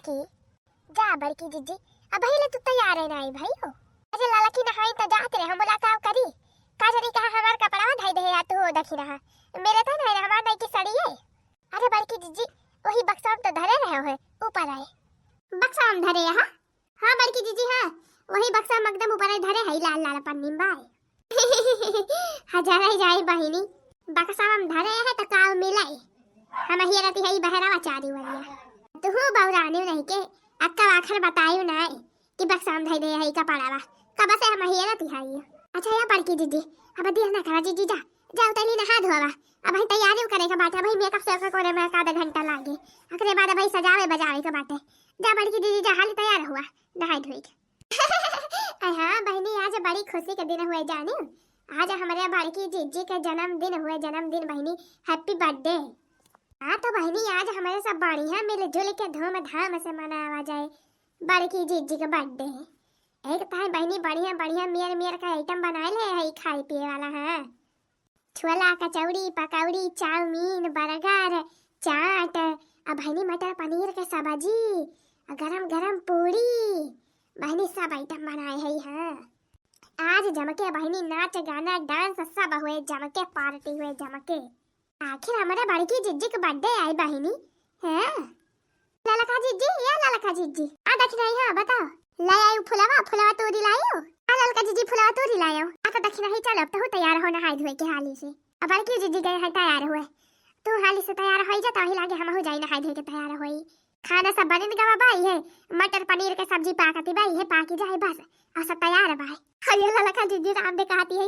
ललकी जा बड़की जीजी अब पहले तू तैयार है नहीं भाई हो। अरे ललकी नहाई तो जात रे हम मुलाकात करी काजरी कहा हमार कपड़ा धाई दे या तू देखी रहा मेरे तो नहीं हमार नहीं की सड़ी है। अरे बड़की जीजी वही बक्सा में तो धरे रहे हो ऊपर आए बक्सा में धरे यहाँ। हाँ बड़की जीजी हाँ वही बक्सा में एकदम ऊपर आए धरे है लाल लाल पन्नी में हजार ही जाई बहिनी बक्सा में धरे है तो काव मिलाई हम ही रहती है बहरावा चारी वाली तू बौरानी नहीं के अक्का आखिर बताई नहीं कि बक्सा में धई दे है कपड़ावा कब से हम ही रहती है। अच्छा या बड़की जीजी अब दिया ना करा जीजी जा जाओ तनी नहा धोवा अब भाई तैयारी करे का बाटे भाई मेकअप से करे में आधा घंटा लागे अकरे बाद भाई सजावे बजावे के बाटे जा बड़की जीजी जा हाल तैयार हुआ नहाई धोई के। हां बहनी आज बड़ी खुशी के दिन हुए जाने आज हमारे बड़की जीजी का जन्मदिन हुए जन्मदिन बहनी हैप्पी बर्थडे। हाँ तो बहनी आज हमारे सब बढ़िया मिलजुल के धूमधाम से मनावा जाए बड़की जीजी का बर्थडे। एक तो बहनी बढ़िया बढ़िया मियर मियर का आइटम बनाए ले है खाई पिए वाला है छोला कचौड़ी पकौड़ी चाउमीन बर्गर चाट अब बहनी मटर पनीर के सब्जी गरम गरम पूरी बहनी सब आइटम बनाए है। आज जमके बहनी नाच गाना डांस सब हुए जमके पार्टी हुए जमके आखिर हमारे बड़की जीजी का बर्थडे आई बहनी है। ललका जीजी या ललका जीजी आ देख रही है बताओ ले आई फुलावा तोड़ी लायो आ ललका जीजी फुलावा तोड़ी लायो आ तो देख रही चलो अब तो तैयार हो नहाई धोए के हाली से अब बड़की जीजी गए है तैयार हुए तू हाली से तैयार हो जा तो ही लागे हम हो जाई नहाई धोए के तैयार होई खाना सब बन गवा भाई है मटर पनीर के सब्जी पाकती भाई है पाकी जाए बस और सब तैयार है भाई। अरे ललका जीजी राम दे कहती है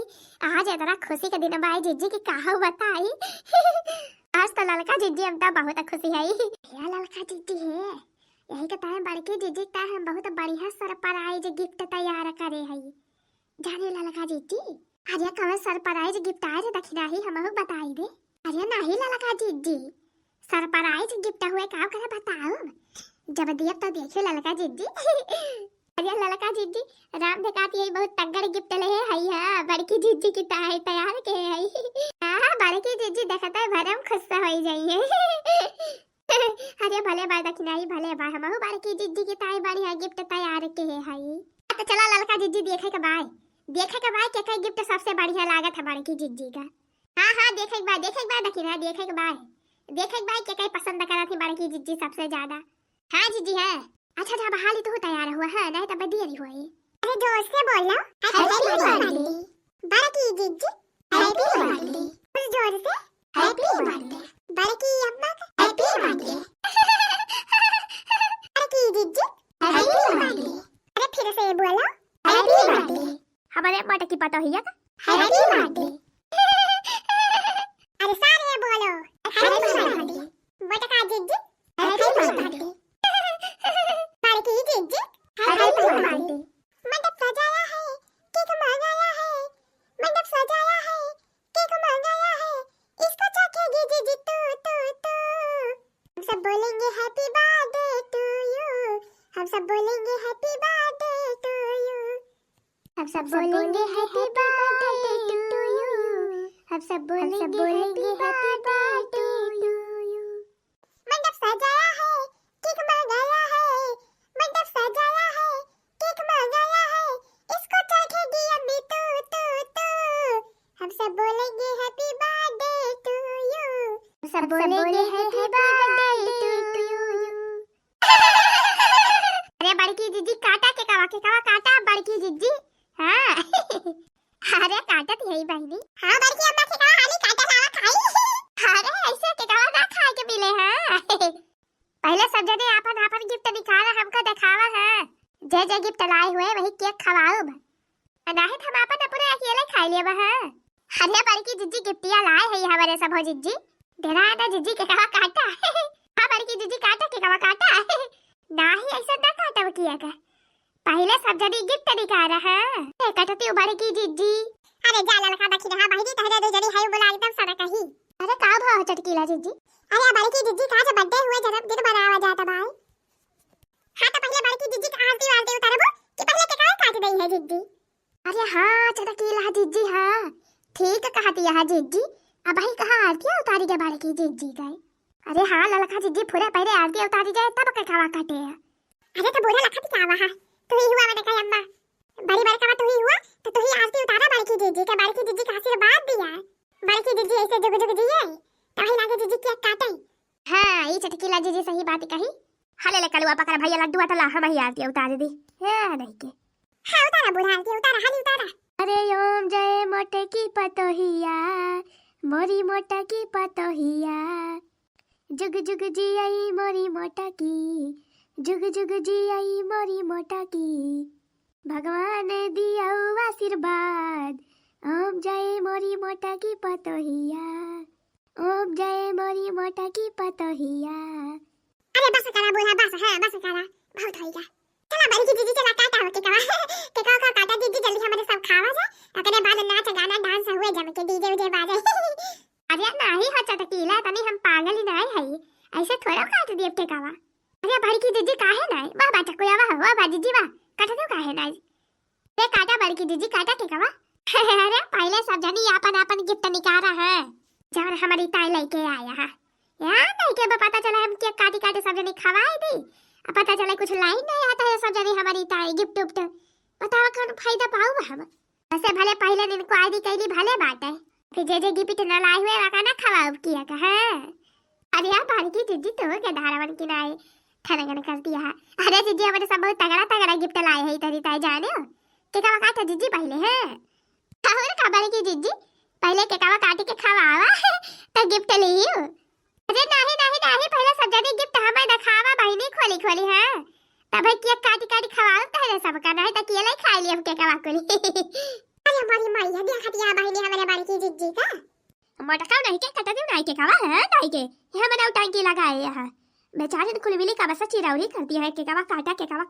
आज इतना खुशी के दिन भाई जीजी की कहा बताई आज तो ललका जीजी हम तो बहुत खुशी है या ललका जीजी है यही कहता है बड़की जीजी का हम बहुत बढ़िया सरप्राइज गिफ्ट तैयार करे है जाने ललका जीजी अरे कौन सरप्राइज गिफ्ट आए दक्षिणा ही हम बताई दे। अरे नहीं ललका जीजी सरप्राइज गिफ्ट हुए का करे बताओ जब दिया तो देखियो ललका जीजी अरे ललका जीजी राम दिखाती है बहुत तगड़ गिफ्ट ले है हां बड़की जीजी की तैयार के है हां बड़की जीजी देखता है भरम खुश हो जाइए अरे भले बाय दक्षिणाई भले बाय हम बड़की जीजी की ताई बढ़िया गिफ्ट तैयार के है तो चला ललका जीजी देखे के बाय क्या गिफ्ट सबसे बढ़िया लागत है बड़की जीजी का। हां देखे के बाय दक्षिणा देखे के बाय क्या पसंद करा थी बड़की जीजी सबसे ज्यादा। हां जीजी है अच्छा जब हाली तो तैयार हुआ है नहीं तब देरी हुई। अरे जोर से बोलो हैप्पी बर्थडे बड़की जीजी हैप्पी बर्थडे कुछ जोर से हैप्पी बर्थडे बड़की अम्मा हैप्पी बर्थडे बड़की जीजी हैप्पी बर्थडे। अरे फिर से बोलो हैप्पी बर्थडे हमारे बेटे की पता है हैप्पी बर्थडे। अरे सारे बोलो हैप्पी बर्थडे बड़का जीजी हैप्पी बर्थडे बड़की जीजी हैप्पी बर्थडे। मंडप सजाया है केक मंगाया है मंडप सजाया है केक मंगाया है इसको चाखेगी जीजी तू हम सब बोलेंगे हैप्पी बर्थडे टू यू हम सब बोलेंगे हैप्पी बर्थडे टू यू हम सब बोलेंगे हैप्पी बर्थडे टू यू हम सब बोलेंगे हैप्पी बर्थडे टू यू। मंडप सजाया है केक मंगाया है मंडप सजाया है केक मंगाया है इसको चाखेगी अम्मी तू हम सब बोलेंगे हैप्पी बर्थडे टू यू हम सब बोलेंगे हैप्पी बर्थडे टू यू। अरे बड़की जीजी काटा के कवा काटा बड़की जीजी हां अरे काटत यही बहनी हां बड़की अम्मा के कवा हाली काटा लावा खाई अरे ऐसे के कवा ना खाए के मिले हां पहले सब जने आपन गिफ्ट दिखावा हमको दिखावा है जे गिफ्ट लाए हुए वही केक खवाओ नहीं हम आपन अपने अकेले खाई लेबा है। अरे बड़की जीजी गिफ्टिया लाए है हमारे सब हो जीजी देना है जीजी के कवा काटा हां बड़की जीजी काटा के कवा काटा नहीं ऐसा ना काटा किया का पहले सब जने गिफ्ट दिखा रहा है कटती बड़की जीजी। अरे जा ललका दखी रहा भाई जी तहरे दो जनी है बोला एकदम सारा कही अरे का भाव चटकीला जीजी। अरे बड़की जीजी का जो बर्थडे हुए जन्मदिन मनावा जाता भाई हां तो पहले बड़की जीजी का आरती वारती उतारबो कि पहले के काट दई है जीजी। अरे हां चटकीला जीजी हां ठीक कहती है जीजी अब भाई कहां आरती उतारी के बड़की जीजी गए। अरे हां ललका जीजी पूरे पहले आरती उतारी जाए तब के खावा काटे अरे तो बूढ़ा लखा दिखावा है तू ही हुआ मैंने कहा अम्मा बड़ी बड़का तू ही हुआ तो तू ही आरती उतारा बड़की जीजी का बड़की जीजी का आशीर्वाद दिया बड़की जीजी ऐसे जुग जुग जिए तभी लागे जीजी केक काटे हां ये चटकीला जीजी सही बात कही हले ले कलवा पकड़ भैया लड्डू अटला हम ही आरती उतार दी है नहीं के हां उतारा बूढ़ा आरती उतारा हाली उतारा अरे ओम जय मोटे की पतोहिया मोरी मोटा की पतोहिया जुग जुग जी आई मोरी मोटा की जुग जुग जी आई मोरी मोटा की भगवान ने दिया आशीर्वाद ओम जय मोरी मोटा की पतोहिया ओम जय मोरी मोटा की पतोहिया अरे बस करा बूढ़ा बस है बस करा बहुत होइगा चला बड़ी की दीदी चला काटा हो के का काटा दीदी जल्दी हमारे सब खावा जा अकने बाद नाच गाना डांस हुए जम के डीजे उजे बाजे अरे नाही हो चटकीला तनी हम पागल ही नहीं है ऐसे थोड़ा काट दिए के कावा अरे बड़ी की दीदी काहे नहीं वाह बाटा कोया वाह बा दीदी वाह काटा तो काहे नहीं ये काटा बड़ी की दीदी काटा के कावा अरे पहले सब जनी अपन अपन गिफ्ट निकाला है जब हमारी ताई लेके आया है यार नहीं के पता चला हम केक काटी काटी सब जनी खवाई दी पता चला कुछ लाइन नहीं आता है सब जनी हमारी ताई गिफ्ट उफ्ट बतावा कौन फायदा पाऊ हम ऐसे भले पहले दिन को आईडी कैली भले बाटे फिर जे गिफ्ट न लाए हुए रखा ना खवाओ किया का है अरे यार बारी की दीदी तो के धारावन की नाई खनगन कर दिया है अरे दीदी हमारे सब बहुत तगड़ा तगड़ा गिफ्ट लाए है तेरी ताई जाने के का काटा दीदी पहले है और का बारी की दीदी पहले के का काटी के खवावा तो गिफ्ट लियो अरे नहीं नहीं नहीं पहले सब जने गिफ्ट हमें दिखावा बहनी खोली खोली है तब केक काटी काटी खवाओ पहले सब का नहीं तो केले खा लिए हम केक वाकुली अरे हमारी माई है देखा दिया बहनी हमारे बारी की जिज्जी का मोटा का नहीं के कटा दे नहीं के खावा है नहीं के ये मैंने टांकी लगाए है बेचारी ने खुलविली का बस चिरौरी कर दिया है के कावा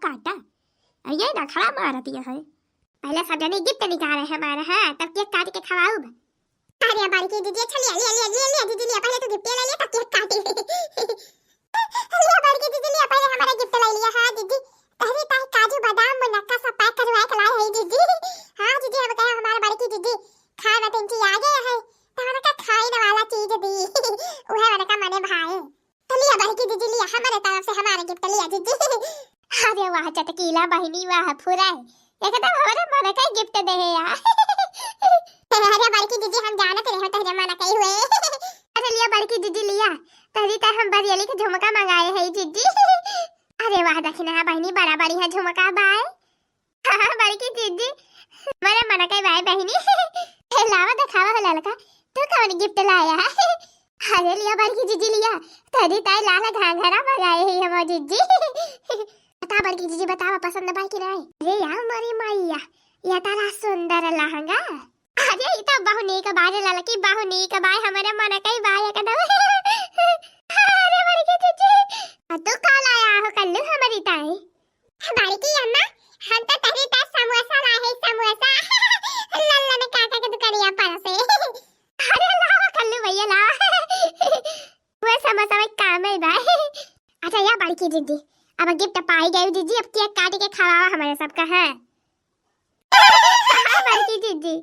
काटा ये ना खड़ा मार दिया है पहले सब जने गिफ्ट निकाल रहे हमारा है तब केक काट के खवाओ अरे बारी की दीदी अच्छा ले दीदी ले पहले तो गिफ्ट ले लिया तब केक काटी लिया बारी की दीदी ले पहले हमारा गिफ्ट ले लिया हां दीदी पहले ताई काजू बादाम मुनक्का सब पैक करवा के लाए है दीदी हां दीदी अब कहे हमारा बारी की दीदी खाना तो इनकी आ गया है ताना का खाने वाला चीज दी उहे वाला का मने भाई तो लिया बारी की दीदी लिया हमारे तरफ से हमारा गिफ्ट लिया दीदी अरे वाह चटकीला बहनी वाह फुरा एकदम हमारे मन का गिफ्ट दे है यार अरे बड़की दीदी हम जानत रहे तहरे माना कई हुए अरे लिया बड़की दीदी लिया तहरी त हम बरियली के झुमका मंगाए है दीदी अरे वाह दखना बहनी बड़ा बड़ी है झुमका बाय हां बड़की दीदी मेरे माना कई भाई बहनी लावा दिखावा हो ललका तू कौन गिफ्ट लाया है अरे लिया बड़की दीदी लिया तहरी ताई लाला घाघरा मंगाए है हम दीदी बता बड़की दीदी बतावा पसंद भाई की नहीं अरे यार हमारी मैया ये तारा सुंदर लहंगा अरे इता बाहुनी का बारे ललकी बाहुनी का बाय हमारे मन कई बाय एकदम अरे बड़ी की दीदी तू कल आया हो कल्लू हमारी ताई हमारी की अम्मा हम तो तेरी ता समोसा लाए है समोसा लल्ला ने काका के दुकानिया पर से अरे लावा कल्लू भैया ला वो समोसा में काम है भाई अच्छा या बड़ी की दीदी अब गिफ्ट पाई गई दीदी अब केक काट के खवावा हमारे सबका है बड़ी की दीदी